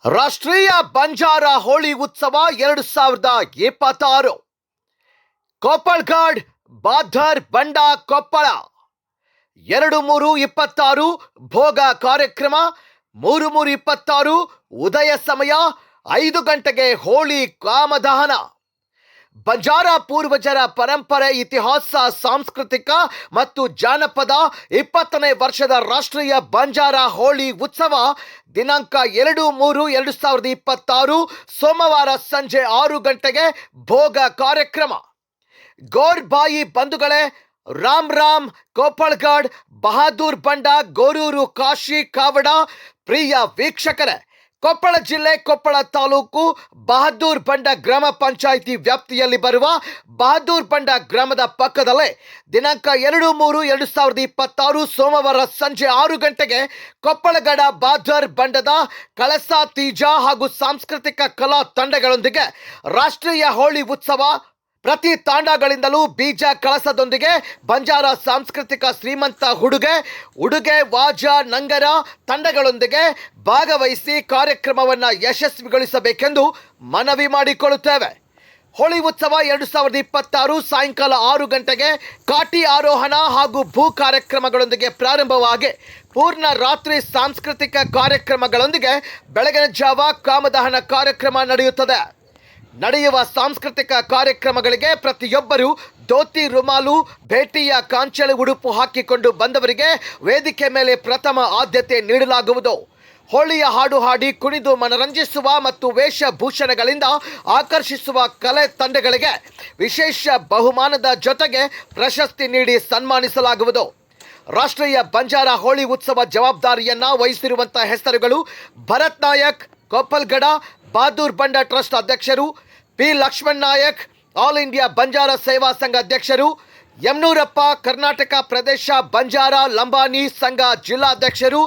ರಾಷ್ಟ್ರೀಯ ಬಂಜಾರ ಹೋಳಿ ಉತ್ಸವ 2026 ಕೊಪ್ಪಳಘಾಟ್ ಬಾಧರ್ ಬಂಡ ಕೊಪ್ಪಳ 2326 ಭೋಗ ಕಾರ್ಯಕ್ರಮ 3326 ಉದಯ ಸಮಯ 5 ಗಂಟೆಗೆ ಹೋಳಿ ಕಾಮದಹನ. ಬಂಜಾರ ಪೂರ್ವಜರ ಪರಂಪರೆ, ಇತಿಹಾಸ, ಸಾಂಸ್ಕೃತಿಕ ಮತ್ತು ಜಾನಪದ 20ನೇ ವರ್ಷದ ರಾಷ್ಟ್ರೀಯ ಬಂಜಾರ ಹೋಳಿ ಉತ್ಸವ ದಿನಾಂಕ 2-3-2026 ಸೋಮವಾರ ಸಂಜೆ 6 ಗಂಟೆಗೆ ಭೋಗ ಕಾರ್ಯಕ್ರಮ. ಗೋರ್ಬಾಯಿ ಬಂಧುಗಳೇ, ರಾಮ್ ಕೊಪ್ಪಳಘಾಟ್ ಬಹಾದೂರ್ ಬಂಡ ಗೋರೂರು ಕಾಶಿ ಕಾವಡ ಪ್ರಿಯ ವೀಕ್ಷಕರೇ, ಕೊಪ್ಪಳ ಜಿಲ್ಲೆ ಕೊಪ್ಪಳ ತಾಲೂಕು ಬಹಾದೂರ್ ಬಂಡ ಗ್ರಾಮ ಪಂಚಾಯಿತಿ ವ್ಯಾಪ್ತಿಯಲ್ಲಿ ಬರುವ ಬಹಾದೂರ್ ಬಂಡ ಗ್ರಾಮದ ಪಕ್ಕದಲ್ಲೇ ದಿನಾಂಕ 2-3-2026 ಸೋಮವಾರ ಸಂಜೆ 6 ಗಂಟೆಗೆ ಕೊಪ್ಪಳಗಡ ಬಾಧರ್ ಬಂಡದ ಕಳಸ ತೀಜ ಹಾಗೂ ಸಾಂಸ್ಕೃತಿಕ ಕಲಾ ತಂಡಗಳೊಂದಿಗೆ ರಾಷ್ಟ್ರೀಯ ಹೋಳಿ ಉತ್ಸವ. ಪ್ರತಿ ತಾಂಡಗಳಿಂದಲೂ ಬೀಜ ಕಳಸದೊಂದಿಗೆ ಬಂಜಾರ ಸಾಂಸ್ಕೃತಿಕ ಶ್ರೀಮಂತ ಉಡುಗೆ ವಾಜ ನಂಗರ ತಂಡಗಳೊಂದಿಗೆ ಭಾಗವಹಿಸಿ ಕಾರ್ಯಕ್ರಮವನ್ನು ಯಶಸ್ವಿಗೊಳಿಸಬೇಕೆಂದು ಮನವಿ ಮಾಡಿಕೊಳ್ಳುತ್ತೇವೆ. ಹೋಳಿ ಉತ್ಸವ 2026 ಸಾಯಂಕಾಲ 6 ಗಂಟೆಗೆ ಕಾಟಿ ಆರೋಹಣ ಹಾಗೂ ಭೂ ಕಾರ್ಯಕ್ರಮಗಳೊಂದಿಗೆ ಪ್ರಾರಂಭವಾಗಿ ಪೂರ್ಣ ರಾತ್ರಿ ಸಾಂಸ್ಕೃತಿಕ ಕಾರ್ಯಕ್ರಮಗಳೊಂದಿಗೆ ಬೆಳಗಿನ ಜಾವ ಕಾಮದಹನ ಕಾರ್ಯಕ್ರಮ ನಡೆಯುತ್ತದೆ. ನಡೆಯುವ ಸಾಂಸ್ಕೃತಿಕ ಕಾರ್ಯಕ್ರಮಗಳಿಗೆ ಪ್ರತಿಯೊಬ್ಬರು ಧೋತಿ ರುಮಾಲು ಭೇಟಿಯ ಕಾಂಚಳಿ ಉಡುಪು ಹಾಕಿಕೊಂಡು ಬಂದವರಿಗೆ ವೇದಿಕೆ ಮೇಲೆ ಪ್ರಥಮ ಆದ್ಯತೆ ನೀಡಲಾಗುವುದು. ಹೋಳಿಯ ಹಾಡು ಹಾಡಿ ಕುಣಿದು ಮನರಂಜಿಸುವ ಮತ್ತು ವೇಷಭೂಷಣಗಳಿಂದ ಆಕರ್ಷಿಸುವ ಕಲೆ ತಂಡಗಳಿಗೆ ವಿಶೇಷ ಬಹುಮಾನದ ಜೊತೆಗೆ ಪ್ರಶಸ್ತಿ ನೀಡಿ ಸನ್ಮಾನಿಸಲಾಗುವುದು. ರಾಷ್ಟ್ರೀಯ ಬಂಜಾರ ಹೋಳಿ ಉತ್ಸವ ಜವಾಬ್ದಾರಿಯನ್ನು ವಹಿಸಿರುವಂತಹ ಹೆಸರುಗಳು: ಭರತ್ ನಾಯಕ್ ಕೊಪ್ಪಳಗಡ ಬಹಾದೂರ್ ಬಂಡ ಟ್ರಸ್ಟ್ ಅಧ್ಯಕ್ಷರು, P Lakshman Nayak all India Banjara Seva Sangha ಅಧ್ಯಕ್ಷರು, ಯಮನೂರಪ್ಪ ಕರ್ನಾಟಕ ಪ್ರದೇಶ ಬಂಜಾರ ಲಂಬಾಣಿ ಸಂಘ ಜಿಲ್ಲಾಧ್ಯಕ್ಷರು,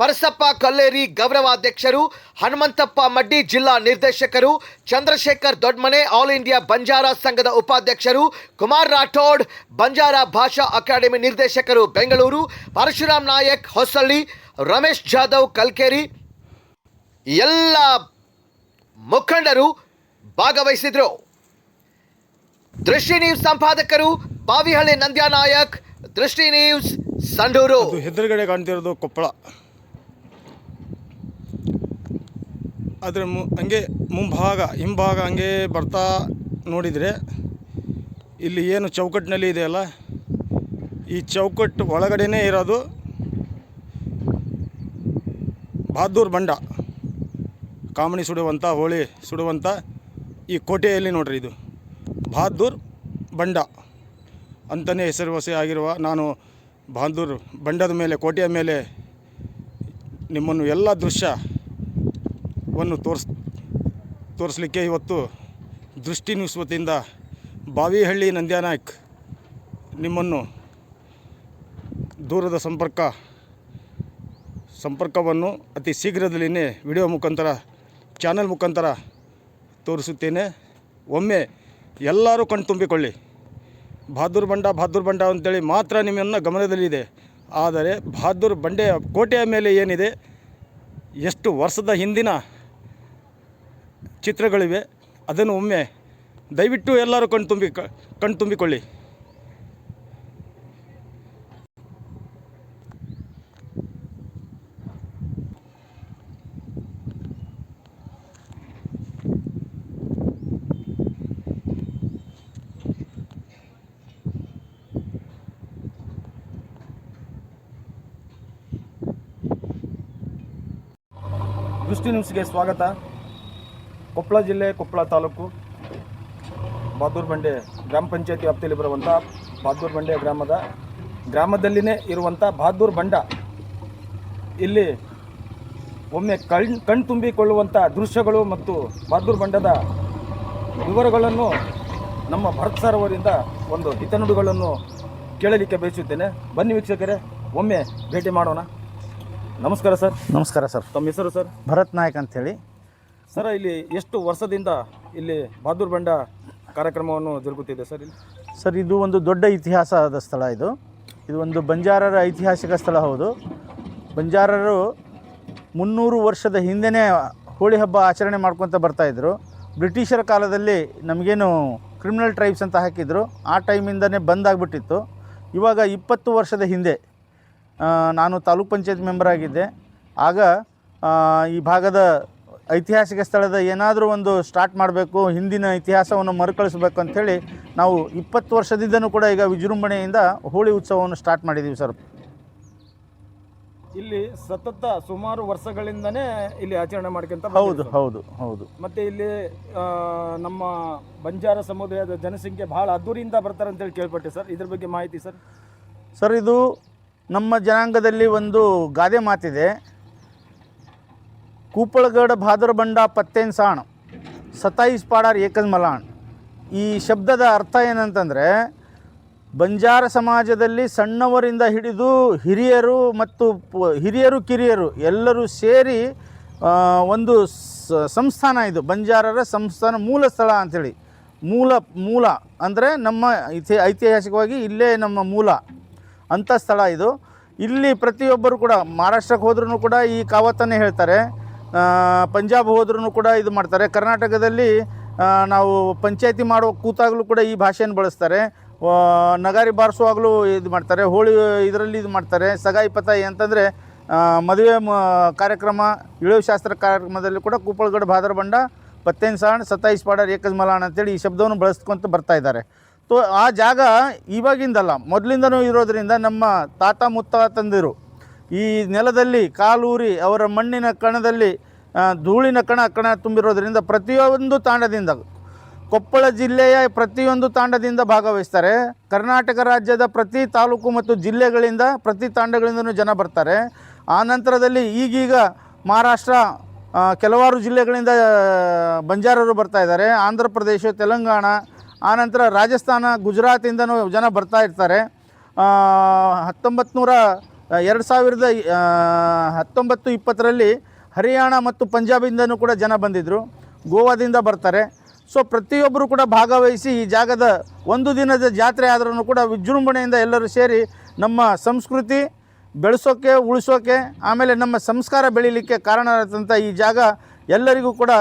ಪರಸಪ್ಪ ಕಲ್ಲೇರಿ ಗೌರವಾಧ್ಯಕ್ಷರು, ಹನುಮಂತಪ್ಪ ಮಡ್ಡಿ ಜಿಲ್ಲಾ ನಿರ್ದೇಶಕರು, ಚಂದ್ರಶೇಖರ್ ದೊಡ್ಮನೆ ಆಲ್ ಇಂಡಿಯಾ ಬಂಜಾರ ಸಂಘದ ಉಪಾಧ್ಯಕ್ಷರು, ಕುಮಾರ್ ರಾಠೋಡ್ ಬಂಜಾರ ಭಾಷಾ ಅಕಾಡೆಮಿ ನಿರ್ದೇಶಕರು ಬೆಂಗಳೂರು, ಪರಶುರಾಮ್ ನಾಯಕ್ ಹೊಸಳ್ಳಿ, ರಮೇಶ್ ಜಾಧವ್ ಕಲ್ಕೇರಿ ಎಲ್ಲ ಮುಖಂಡರು ಭಾಗವಹಿಸಿದ್ರು. ದೃಷ್ಟಿ ನ್ಯೂಸ್ ಸಂಪಾದಕರು ಬಾವಿಹಳ್ಳಿ ನಂದ್ಯಾ ನಾಯಕ್, ದೃಷ್ಟಿ ನ್ಯೂಸ್ ಸಂಡೂರು. ಎದುರುಗಡೆ ಕಾಣ್ತಿರೋದು ಕೊಪ್ಪಳ. ಅದರ ಹಂಗೆ ಹಿಂಭಾಗ ಹಂಗೆ ಬರ್ತಾ ನೋಡಿದರೆ ಇಲ್ಲಿ ಏನು ಚೌಕಟ್ಟಿನಲ್ಲಿ ಇದೆಯಲ್ಲ, ಈ ಚೌಕಟ್ಟು ಒಳಗಡೆನೇ ಇರೋದು ಬಹಾದೂರ್ ಬಂಡ ಕಾಮಣಿ ಸುಡುವಂಥ, ಹೋಳಿ ಸುಡುವಂಥ ಈ ಕೋಟೆಯಲ್ಲಿ ನೋಡ್ರಿ, ಇದು ಬಹಾದೂರ್ ಬಂಡ ಅಂತಲೇ ಹೆಸರುವಾಸಿ ಆಗಿರುವ ನಾನು ಬಹಾದೂರ್ ಬಂಡದ ಮೇಲೆ, ಕೋಟೆಯ ಮೇಲೆ ನಿಮ್ಮನ್ನು ಎಲ್ಲ ದೃಶ್ಯವನ್ನು ತೋರಿಸಲಿಕ್ಕೆ ಇವತ್ತು ದೃಷ್ಟಿ ನ್ಯೂಸ್ ವತಿಯಿಂದ ಬಾವಿಹಳ್ಳಿ ನಂದ್ಯಾ ನಾಯಕ್ ನಿಮ್ಮನ್ನು ದೂರದ ಸಂಪರ್ಕವನ್ನು ಅತಿ ಶೀಘ್ರದಲ್ಲಿಯೇ ವಿಡಿಯೋ ಮುಖಾಂತರ, ಚಾನಲ್ ಮುಖಾಂತರ ತೋರಿಸುತ್ತೇನೆ. ಒಮ್ಮೆ ಎಲ್ಲರೂ ಕಣ್ತುಂಬಿಕೊಳ್ಳಿ. ಬಹಾದೂರ್ ಬಂಡ ಅಂತೇಳಿ ಮಾತ್ರ ನಿಮ್ಮನ್ನು ಗಮನದಲ್ಲಿದೆ. ಆದರೆ ಬಹಾದೂರ್ ಬಂಡೆಯ ಕೋಟೆಯ ಮೇಲೆ ಏನಿದೆ, ಎಷ್ಟು ವರ್ಷದ ಹಿಂದಿನ ಚಿತ್ರಗಳಿವೆ, ಅದನ್ನು ಒಮ್ಮೆ ದಯವಿಟ್ಟು ಎಲ್ಲರೂ ಕಣ್ತುಂಬಿಕೊಳ್ಳಿ. ದೃಷ್ಟಿ ನ್ಯೂಸ್ಗೆ ಸ್ವಾಗತ. ಕೊಪ್ಪಳ ಜಿಲ್ಲೆ ಕೊಪ್ಪಳ ತಾಲೂಕು ಬಹಾದೂರ್ ಬಂಡೆ ಗ್ರಾಮ ಪಂಚಾಯತಿ ವ್ಯಾಪ್ತಿಯಲ್ಲಿ ಬರುವಂಥ ಬಹಾದೂರ್ ಬಂಡೆ ಗ್ರಾಮದಲ್ಲಿನೇ ಇರುವಂಥ ಬಹಾದೂರ್ ಬಂಡ, ಇಲ್ಲಿ ಒಮ್ಮೆ ಕಣ್ತುಂಬಿಕೊಳ್ಳುವಂಥ ದೃಶ್ಯಗಳು ಮತ್ತು ಬಹಾದೂರ್ ಬಂಡದ ವಿವರಗಳನ್ನು ನಮ್ಮ ಭರತ್ ಸರ್ ಅವರಿಂದ ಒಂದು ಹಿತನುಡಿಗಳನ್ನು ಕೇಳಲಿಕ್ಕೆ ಬಯಸುತ್ತೇನೆ. ಬನ್ನಿ ವೀಕ್ಷಕರೇ, ಒಮ್ಮೆ ಭೇಟಿ ಮಾಡೋಣ. ನಮಸ್ಕಾರ ಸರ್. ನಮಸ್ಕಾರ ಸರ್. ತಮ್ಮ ಹೆಸರು ಸರ್? ಭರತ್ ನಾಯಕ್ ಅಂಥೇಳಿ. ಸರ್, ಇಲ್ಲಿ ಎಷ್ಟು ವರ್ಷದಿಂದ ಇಲ್ಲಿ ಬಹಾದೂರ್ ಬಂಡ ಕಾರ್ಯಕ್ರಮವನ್ನು ಜರುಗುತ್ತಿದೆ ಸರ್? ಇಲ್ಲಿ ಸರ್, ಇದು ಒಂದು ದೊಡ್ಡ ಇತಿಹಾಸದ ಸ್ಥಳ. ಇದು ಒಂದು ಬಂಜಾರರ ಐತಿಹಾಸಿಕ ಸ್ಥಳ. ಹೌದು, ಬಂಜಾರರು 300 ವರ್ಷದ ಹಿಂದೆಯೇ ಹೋಳಿ ಹಬ್ಬ ಆಚರಣೆ ಮಾಡ್ಕೊತ ಬರ್ತಾಯಿದ್ರು. ಬ್ರಿಟಿಷರ ಕಾಲದಲ್ಲಿ ನಮಗೇನು ಕ್ರಿಮಿನಲ್ ಟ್ರೈಬ್ಸ್ ಅಂತ ಹಾಕಿದ್ರು, ಆ ಟೈಮಿಂದನೇ ಬಂದಾಗ್ಬಿಟ್ಟಿತ್ತು. ಇವಾಗ 20 ವರ್ಷದ ಹಿಂದೆ ನಾನು ತಾಲೂಕ್ ಪಂಚಾಯತ್ ಮೆಂಬರ್ ಆಗಿದ್ದೆ. ಆಗ ಈ ಭಾಗದ ಐತಿಹಾಸಿಕ ಸ್ಥಳದ ಏನಾದರೂ ಒಂದು ಸ್ಟಾರ್ಟ್ ಮಾಡಬೇಕು, ಹಿಂದಿನ ಇತಿಹಾಸವನ್ನು ಮರುಕಳಿಸ್ಬೇಕು ಅಂಥೇಳಿ ನಾವು 20 ವರ್ಷದಿಂದನೂ ಕೂಡ ಈಗ ವಿಜೃಂಭಣೆಯಿಂದ ಹೋಳಿ ಉತ್ಸವವನ್ನು ಸ್ಟಾರ್ಟ್ ಮಾಡಿದ್ದೀವಿ ಸರ್. ಇಲ್ಲಿ ಸತತ ಸುಮಾರು ವರ್ಷಗಳಿಂದನೇ ಇಲ್ಲಿ ಆಚರಣೆ ಮಾಡ್ಕೊಂತ ಹೌದು ಹೌದು ಹೌದು. ಮತ್ತು ಇಲ್ಲಿ ನಮ್ಮ ಬಂಜಾರ ಸಮುದಾಯದ ಜನಸಂಖ್ಯೆ ಭಾಳ ಅದ್ದೂರಿಯಿಂದ ಬರ್ತಾರೆ ಅಂತೇಳಿ ಕೇಳ್ಪಟ್ಟೆ ಸರ್. ಇದ್ರ ಬಗ್ಗೆ ಮಾಹಿತಿ ಸರ್. ಸರ್, ಇದು ನಮ್ಮ ಜನಾಂಗದಲ್ಲಿ ಒಂದು ಗಾದೆ ಮಾತಿದೆ, ಕೂಪಳಗಡ ಭಾದರ ಬಂಡ ಪತ್ತೇನ್ ಸಾಣ್ 27 ಪಾಡಾರ್ ಏಕಜ್ ಮಲಾಣ್. ಈ ಶಬ್ದದ ಅರ್ಥ ಏನಂತಂದರೆ, ಬಂಜಾರ ಸಮಾಜದಲ್ಲಿ ಸಣ್ಣವರಿಂದ ಹಿಡಿದು ಹಿರಿಯರು ಮತ್ತು ಹಿರಿಯರು ಕಿರಿಯರು ಎಲ್ಲರೂ ಸೇರಿ ಒಂದು ಸಂಸ್ಥಾನ ಇದು. ಬಂಜಾರರ ಸಂಸ್ಥಾನ ಮೂಲ ಸ್ಥಳ ಅಂಥೇಳಿ. ಮೂಲ ಅಂದರೆ ನಮ್ಮ ಐತಿಹಾಸಿಕವಾಗಿ ಇಲ್ಲೇ ನಮ್ಮ ಮೂಲ ಅಂಥ ಸ್ಥಳ ಇದು. ಇಲ್ಲಿ ಪ್ರತಿಯೊಬ್ಬರು ಕೂಡ ಮಹಾರಾಷ್ಟ್ರಕ್ಕೆ ಹೋದ್ರೂ ಕೂಡ ಈ ಕಾವತ್ತನ್ನೇ ಹೇಳ್ತಾರೆ, ಪಂಜಾಬ್ ಹೋದ್ರೂ ಕೂಡ ಇದು ಮಾಡ್ತಾರೆ. ಕರ್ನಾಟಕದಲ್ಲಿ ನಾವು ಪಂಚಾಯತಿ ಮಾಡೋ ಕೂತಾಗಲೂ ಕೂಡ ಈ ಭಾಷೆಯನ್ನು ಬಳಸ್ತಾರೆ. ನಗಾರಿ ಬಾರಿಸುವಾಗಲೂ ಇದು ಮಾಡ್ತಾರೆ. ಹೋಳಿ ಇದರಲ್ಲಿ ಇದು ಮಾಡ್ತಾರೆ. ಸಗಾಯಿ ಪತಾಯಿ ಅಂತಂದರೆ ಮದುವೆ ಕಾರ್ಯಕ್ರಮ, ಇಳುವು ಶಾಸ್ತ್ರ ಕಾರ್ಯಕ್ರಮದಲ್ಲಿ ಕೂಡ ಕೂಪಳಗಡ ಭಾದರ ಬಂಡ ಪತ್ತೇನ್ ಸಾಣ್ 27 ಪಾಡಾರ್ ಏಕಜ್ ಮಲಾಣ್ ಅಂತೇಳಿ ಈ ಶಬ್ದವನ್ನು ಬಳಸ್ಕೊತ ಬರ್ತಾ ಇದ್ದಾರೆ. ತೋ ಆ ಜಾಗ ಇವಾಗಿಂದಲ್ಲ, ಮೊದಲಿಂದನೂ ಇರೋದರಿಂದ ನಮ್ಮ ತಾತ ಮುತ್ತಾತಂದಿರು ಈ ನೆಲದಲ್ಲಿ ಕಾಲೂರಿ ಅವರ ಮಣ್ಣಿನ ಕಣದಲ್ಲಿ ಧೂಳಿನ ಕಣ ತುಂಬಿರೋದ್ರಿಂದ ಪ್ರತಿಯೊಂದು ತಾಂಡದಿಂದ, ಕೊಪ್ಪಳ ಜಿಲ್ಲೆಯ ಪ್ರತಿಯೊಂದು ತಾಂಡದಿಂದ ಭಾಗವಹಿಸ್ತಾರೆ. ಕರ್ನಾಟಕ ರಾಜ್ಯದ ಪ್ರತಿ ತಾಲೂಕು ಮತ್ತು ಜಿಲ್ಲೆಗಳಿಂದ ಪ್ರತಿ ತಾಂಡಗಳಿಂದನೂ ಜನ ಬರ್ತಾರೆ. ಆ ನಂತರದಲ್ಲಿ ಈಗೀಗ ಮಹಾರಾಷ್ಟ್ರ ಕೆಲವಾರು ಜಿಲ್ಲೆಗಳಿಂದ ಬಂಜಾರರು ಬರ್ತಾ ಇದ್ದಾರೆ. ಆಂಧ್ರ ಪ್ರದೇಶ, ತೆಲಂಗಾಣ, ಆನಂತರ ರಾಜಸ್ಥಾನ, ಗುಜರಾತಿಂದನೂ ಜನ ಬರ್ತಾ ಇರ್ತಾರೆ. 2019-20 ಹರಿಯಾಣ ಮತ್ತು ಪಂಜಾಬಿಂದನೂ ಕೂಡ ಜನ ಬಂದಿದ್ದರು. ಗೋವಾದಿಂದ ಬರ್ತಾರೆ. ಸೊ ಪ್ರತಿಯೊಬ್ಬರು ಕೂಡ ಭಾಗವಹಿಸಿ ಈ ಜಾಗದ ಒಂದು ದಿನದ ಜಾತ್ರೆ ಆದ್ರೂ ಕೂಡ ವಿಜೃಂಭಣೆಯಿಂದ ಎಲ್ಲರೂ ಸೇರಿ ನಮ್ಮ ಸಂಸ್ಕೃತಿ ಬೆಳೆಸೋಕ್ಕೆ, ಉಳಿಸೋಕ್ಕೆ, ಆಮೇಲೆ ನಮ್ಮ ಸಂಸ್ಕಾರ ಬೆಳೀಲಿಕ್ಕೆ ಕಾರಣವಾದಂಥ ಈ ಜಾಗ ಎಲ್ಲರಿಗೂ ಕೂಡ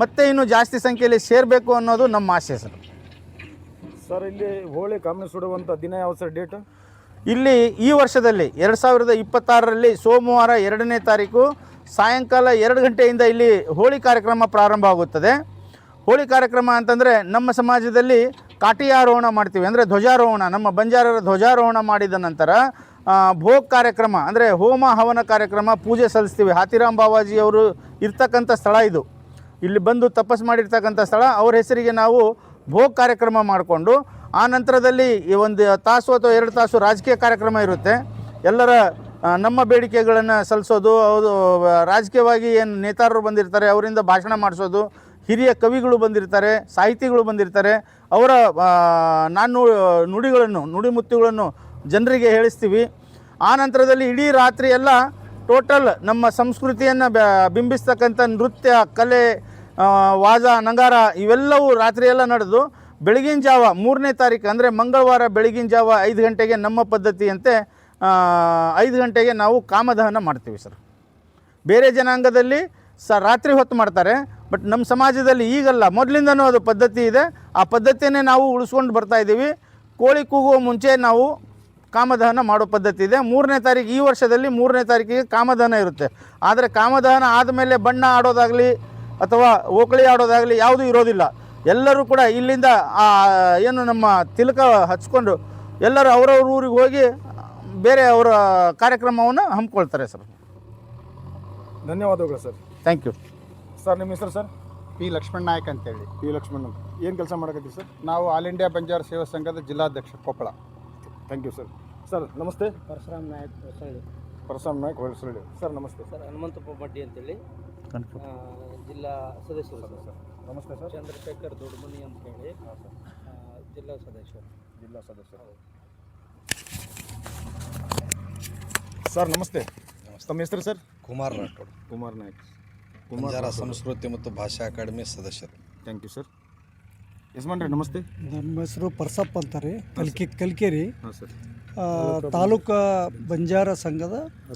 ಮತ್ತೆ ಇನ್ನೂ ಜಾಸ್ತಿ ಸಂಖ್ಯೆಯಲ್ಲಿ ಸೇರಬೇಕು ಅನ್ನೋದು ನಮ್ಮ ಆಸೆ ಸರ್. ಸರ್, ಇಲ್ಲಿ ಹೋಳಿ ಕಾಮನೆ ಸುಡುವಂಥ ದಿನ ಯಾವ ಸರ್ ಡೇಟ್? ಇಲ್ಲಿ ಈ ವರ್ಷದಲ್ಲಿ 2026ರಲ್ಲಿ ಸೋಮವಾರ 2ನೇ ತಾರೀಕು ಸಾಯಂಕಾಲ 2 ಗಂಟೆಯಿಂದ ಇಲ್ಲಿ ಹೋಳಿ ಕಾರ್ಯಕ್ರಮ ಪ್ರಾರಂಭ ಆಗುತ್ತದೆ. ಹೋಳಿ ಕಾರ್ಯಕ್ರಮ ಅಂತಂದರೆ ನಮ್ಮ ಸಮಾಜದಲ್ಲಿ ಕಾಟಿಯಾರೋಹಣ ಮಾಡ್ತೀವಿ, ಅಂದರೆ ಧ್ವಜಾರೋಹಣ. ನಮ್ಮ ಬಂಜಾರರ ಧ್ವಜಾರೋಹಣ ಮಾಡಿದ ನಂತರ ಭೋಗ್ ಕಾರ್ಯಕ್ರಮ ಅಂದರೆ ಹೋಮ ಹವನ ಕಾರ್ಯಕ್ರಮ, ಪೂಜೆ ಸಲ್ಲಿಸ್ತೀವಿ. ಹಾತಿರಾಮ್ ಬಾವಾಜಿ ಅವರು ಇರ್ತಕ್ಕಂಥ ಸ್ಥಳ ಇದು. ಇಲ್ಲಿ ಬಂದು ತಪಸ್ ಮಾಡಿರ್ತಕ್ಕಂಥ ಸ್ಥಳ. ಅವ್ರ ಹೆಸರಿಗೆ ನಾವು ಭೋಗ್ ಕಾರ್ಯಕ್ರಮ ಮಾಡಿಕೊಂಡು ಆ ನಂತರದಲ್ಲಿ 1 ತಾಸು ಅಥವಾ 2 ತಾಸು ರಾಜಕೀಯ ಕಾರ್ಯಕ್ರಮ ಇರುತ್ತೆ. ಎಲ್ಲರ ನಮ್ಮ ಬೇಡಿಕೆಗಳನ್ನು ಸಲ್ಲಿಸೋದು, ಅವರು ರಾಜಕೀಯವಾಗಿ ಏನು ನೇತಾರರು ಬಂದಿರ್ತಾರೆ ಅವರಿಂದ ಭಾಷಣ ಮಾಡಿಸೋದು, ಹಿರಿಯ ಕವಿಗಳು ಬಂದಿರ್ತಾರೆ, ಸಾಹಿತಿಗಳು ಬಂದಿರ್ತಾರೆ, ಅವರ ನುಡಿಮುತ್ತುಗಳನ್ನು ಜನರಿಗೆ ಹೇಳಿಸ್ತೀವಿ. ಆ ನಂತರದಲ್ಲಿ ಇಡೀ ರಾತ್ರಿ ಎಲ್ಲ ಟೋಟಲ್ ನಮ್ಮ ಸಂಸ್ಕೃತಿಯನ್ನು ಬಿಂಬಿಸ್ತಕ್ಕಂಥ ನೃತ್ಯ, ಕಲೆ, ವಾಜ, ನಂಗಾರ ಇವೆಲ್ಲವೂ ರಾತ್ರಿಯೆಲ್ಲ ನಡೆದು ಬೆಳಗಿನ ಜಾವ 3ನೇ ತಾರೀಕು ಅಂದರೆ ಮಂಗಳವಾರ ಬೆಳಗಿನ ಜಾವ 5 ಗಂಟೆಗೆ ನಮ್ಮ ಪದ್ಧತಿಯಂತೆ 5 ಗಂಟೆಗೆ ನಾವು ಕಾಮದಹನ ಮಾಡ್ತೀವಿ ಸರ್. ಬೇರೆ ಜನಾಂಗದಲ್ಲಿ ರಾತ್ರಿ ಹೊತ್ತು ಮಾಡ್ತಾರೆ, ಬಟ್ ನಮ್ಮ ಸಮಾಜದಲ್ಲಿ ಈಗಲ್ಲ, ಮೊದಲಿಂದನೂ ಅದು ಪದ್ಧತಿ ಇದೆ. ಆ ಪದ್ಧತಿಯನ್ನೇ ನಾವು ಉಳಿಸ್ಕೊಂಡು ಬರ್ತಾಯಿದ್ದೀವಿ. ಕೋಳಿ ಕೂಗುವ ಮುಂಚೆ ನಾವು ಕಾಮದಹನ ಮಾಡೋ ಪದ್ಧತಿ ಇದೆ. 3ನೇ ತಾರೀಕು, ಈ ವರ್ಷದಲ್ಲಿ 3ನೇ ತಾರೀಕಿಗೆ ಕಾಮದಹನ ಇರುತ್ತೆ. ಆದರೆ ಕಾಮದಹನ ಆದಮೇಲೆ ಬಣ್ಣ ಆಡೋದಾಗಲಿ ಅಥವಾ ಓಕಳಿ ಆಡೋದಾಗಲಿ ಯಾವುದೂ ಇರೋದಿಲ್ಲ. ಎಲ್ಲರೂ ಕೂಡ ಇಲ್ಲಿಂದ ಏನು ನಮ್ಮ ತಿಲಕ ಹಚ್ಕೊಂಡು ಎಲ್ಲರೂ ಅವರವ್ರ ಊರಿಗೆ ಹೋಗಿ ಬೇರೆ ಅವರ ಕಾರ್ಯಕ್ರಮವನ್ನು ಹಮ್ಮಿಕೊಳ್ತಾರೆ ಸರ್. ಧನ್ಯವಾದಗಳು ಸರ್. Thank you sir. ನಿಮ್ಮ ಹೆಸರು ಸರ್? ಪಿ ಲಕ್ಷ್ಮಣ್ ನಾಯಕ್ ಅಂತೇಳಿ. ಪಿ ಲಕ್ಷ್ಮಣ್ ಅಂತ. ಏನು ಕೆಲಸ ಮಾಡಕತ್ತೀವಿ ಸರ್? ನಾವು ಆಲ್ ಇಂಡಿಯಾ ಬಂಜಾರ ಸೇವಾ ಸಂಘದ ಜಿಲ್ಲಾಧ್ಯಕ್ಷ, Koppal. Thank you sir. Sir ನಮಸ್ತೆ. ಪರಶುರಾಮ್ ನಾಯಕ್ ಹೊಸಳ್ಳಿ. ಪರಶುರಾಮ್ ನಾಯಕ್ ಹೊಸಳ್ಳಿ. ಸರ್ ನಮಸ್ತೆ. ಸರ್ ಹನುಮಂತಪ್ಪ ಮಡ್ಡಿ ಅಂತೇಳಿ ಜಿಲ್ಲಾ ಸದಸ್ಯರು ಸರ್. ನಮಸ್ತೆ ಸರ್. ಚಂದ್ರಶೇಖರ್ ದೊಡ್ಡಮನಿ ಅಂತ ಹೇಳಿ ಜಿಲ್ಲಾ ಸದಸ್ಯರು. ಸರ್ ನಮಸ್ತೆ. ತಮ್ಮ ಹೆಸರು ಸರ್? ಕುಮಾರ್ ರಾಠೋಡ್, ಕುಮಾರ್ ನಾಯಕ್, ಬಂಜಾರ ಸಂಸ್ಕೃತಿ ಮತ್ತು ಭಾಷಾ ಅಕಾಡೆಮಿ ಸದಸ್ಯರು. Thank you sir. ಯಜಮಾನ್ರಿ ನಮಸ್ತೆ. ನಮ್ಮ ಹೆಸರು ಪರ್ಸಪ್ಪ ಅಂತಾರೆ, ಕಲ್ಕೇರಿ. ಹಾಂ ಸರ್. ತಾಲೂಕು ಬಂಜಾರ ಸಂಘದ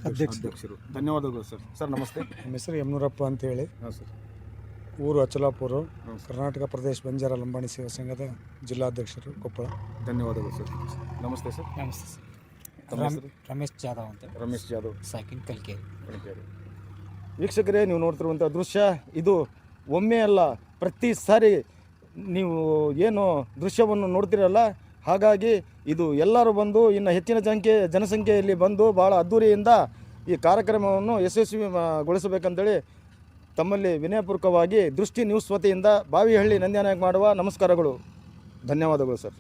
ಅಧ್ಯಕ್ಷರು. ಧನ್ಯವಾದಗಳು ಸರ್. ಸರ್ ನಮಸ್ತೆ. ನಮ್ಮ ಹೆಸರು ಯಮನೂರಪ್ಪ ಅಂತೇಳಿ. ಹಾಂ ಸರ್. ಊರು ಅಚಲಾಪುರ, ಕರ್ನಾಟಕ ಪ್ರದೇಶ ಬಂಜಾರ ಲಂಬಾಣಿ ಸೇವಾ ಸಂಘದ ಜಿಲ್ಲಾಧ್ಯಕ್ಷರು, ಕೊಪ್ಪಳ. ಧನ್ಯವಾದಗಳು ಸರ್. ನಮಸ್ತೆ ಸರ್. ನಮಸ್ತೆ ಸರ್. ತಮ್ಮ ಹೆಸರು? ರಮೇಶ್ ಜಾಧವ್ ಅಂತ, ರಮೇಶ್ ಜಾಧವ್, ಸಾಕಿನ್ ಕಲ್ಕೇರಿ. ವೀಕ್ಷಕರೇ, ನೀವು ನೋಡ್ತಿರುವಂಥ ದೃಶ್ಯ ಇದು ಒಮ್ಮೆ ಅಲ್ಲ, ಪ್ರತಿ ಸಾರಿ ನೀವು ಏನು ದೃಶ್ಯವನ್ನು ನೋಡ್ತಿರಲ್ಲ, ಹಾಗಾಗಿ ಇದು ಎಲ್ಲರೂ ಬಂದು ಇನ್ನು ಹೆಚ್ಚಿನ ಜನಸಂಖ್ಯೆಯಲ್ಲಿ ಬಂದು ಭಾಳ ಅದ್ಧೂರಿಯಿಂದ ಈ ಕಾರ್ಯಕ್ರಮವನ್ನು ಯಶಸ್ವಿಗೊಳಿಸಬೇಕಂತೇಳಿ ತಮ್ಮಲ್ಲಿ ವಿನಯಪೂರ್ವಕವಾಗಿ ದೃಷ್ಟಿ ನ್ಯೂಸ್ ವತಿಯಿಂದ ಬಾವಿಹಳ್ಳಿ ನಂದ್ಯಾನಾಯಕ್ ಮಾಡುವ ನಮಸ್ಕಾರಗಳು. ಧನ್ಯವಾದಗಳು ಸರ್.